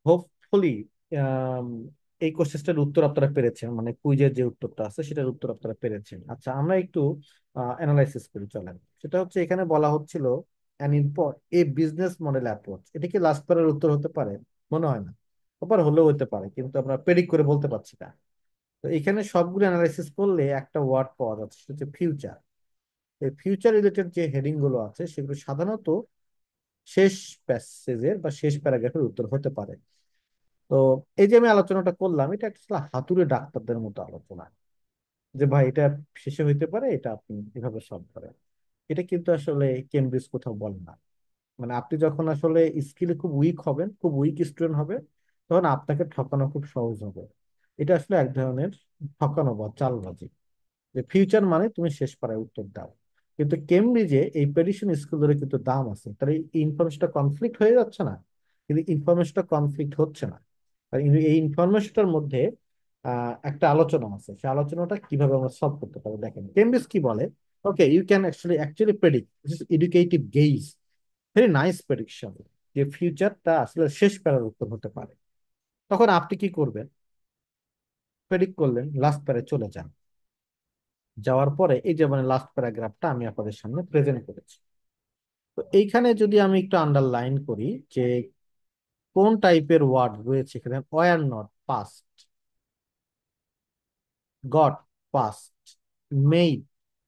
Hopefully এই কোশ্চেনটার উত্তর আপনারা পেরেছেন, মানে কুইজের যে উত্তরটা আছে সেটার উত্তর আপনারা পেরেছেন। আচ্ছা, আমরা একটু অ্যানালাইসিস করি, চলেন। সেটা হচ্ছে এখানে বলা হচ্ছিল এ বিজনেস মডেল অ্যাপ্রোচ, এটা কি লাস্ট পারের উত্তর হতে পারে? মনে হয় না। ওপার হলেও হতে পারে, কিন্তু আমরা প্রেডিক্ট করে বলতে পারছি না। তো এখানে সবগুলো অ্যানালাইসিস করলে একটা ওয়ার্ড পাওয়া যাচ্ছে, সেটা হচ্ছে ফিউচার। এই ফিউচার রিলেটেড যে হেডিং গুলো আছে সেগুলো সাধারণত শেষ প্যাসেজের বা শেষ প্যারাগ্রাফের উত্তর হতে পারে। তো এই যে আমি আলোচনাটা করলাম, এটা একটা হাতুড়ে ডাক্তারদের মতো আলোচনা, যে ভাই এটা শেষে হইতে পারে, এটা আপনি এভাবে সলভ করেন। এটা কিন্তু আসলে কেমব্রিজ কোথাও বলে না। মানে আপনি যখন আসলে স্কিলে খুব উইক হবেন, খুব উইক স্টুডেন্ট হবে, তখন আপনাকে ঠকানো খুব সহজ হবে। এটা আসলে এক ধরনের ঠকানো বা চালবাজি, যে ফিউচার মানে তুমি শেষ পাড়ায় উত্তর দাও। কিন্তু কেমব্রিজে এই প্রেডিকশন স্কিলের কিন্তু দাম আছে, তাহলে এই ইনফরমেশনটা কনফ্লিক্ট হয়ে যাচ্ছে না? কিন্তু ইনফরমেশনটা কনফ্লিক্ট হচ্ছে না। আর এই ইনফরমেশনটার মধ্যে একটা আলোচনা আছে, সেই আলোচনাটা কিভাবে আমরা সলভ করতে পারবো। দেখেন কেমব্রিজ কি বলে, okay you can actually predict, this is educative guess, very nice prediction, যে ফিউচারটা আসলে শেষ প্যারার উত্তর হতে পারে। তখন আপনি কি করবেন? প্রেডিক্ট করলেন, লাস্ট প্যারে চলে যান। যাওয়ার পরে এই যে মানে লাস্ট প্যারাগ্রাফটা আমি আপনাদের সামনে প্রেজেন্ট করেছি। তো এইখানে যদি আমি একটু আন্ডারলাইন করি যে কোন টাইপের ওয়ার্ড রয়েছে এখানে: were not past, goat past, made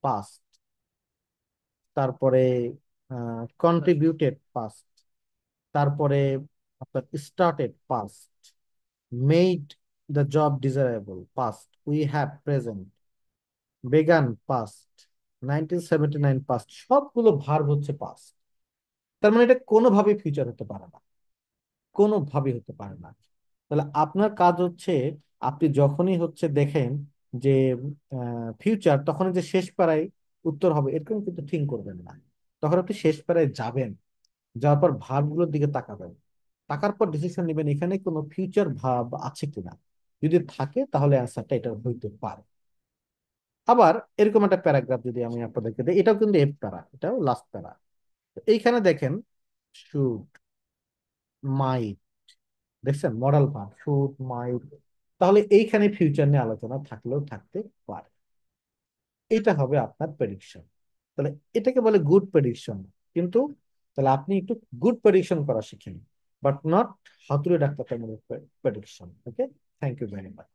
past, তারপরে কন্ট্রিবিউটেড পাস্ট, তারপরে আপনার started past, made the job desirable past, we have present, began past, 1979 past, সবগুলো ভার্ব হচ্ছে পাস্ট। তার মানে এটা কোনোভাবেই ফিউচার হতে পারে না, কোনোভাবেই হতে পারে না। তাহলে আপনার কাজ হচ্ছে, আপনি যখনই হচ্ছে দেখেন যে ফিউচার, তখন যে শেষ পাড়ায় উত্তর হবে এরকম কিন্তু ঠিক করবেন না। তখন আপনি শেষ পাড়ায় যাবেন, যাওয়ার পর ভার্বগুলোর দিকে তাকাবেন, তাকার পর ডিসিশন নেবেন এখানে কোনো ফিউচার ভার্ব আছে কিনা। যদি থাকে তাহলে অ্যান্সারটা এটা হইতে পারে। আবার এরকম একটা প্যারাগ্রাফ যদি আমি আপনাদেরকে দিই, এটাও কিন্তু এফ প্যারা, এটাও লাস্ট প্যারা। এইখানে দেখেন শুড, মাইট, দেখছেন মডাল ভার্ব শুড মাইট। তাহলে এইখানে ফিউচার নিয়ে আলোচনা থাকলেও থাকতে পারে। এটা হবে আপনার প্রেডিকশন। তাহলে এটাকে বলে গুড প্রেডিকশন। কিন্তু তাহলে আপনি একটু গুড প্রেডিকশন করা শিখেন, বাট নট হাতুড়ে doctor prediction. Okay, thank you very much.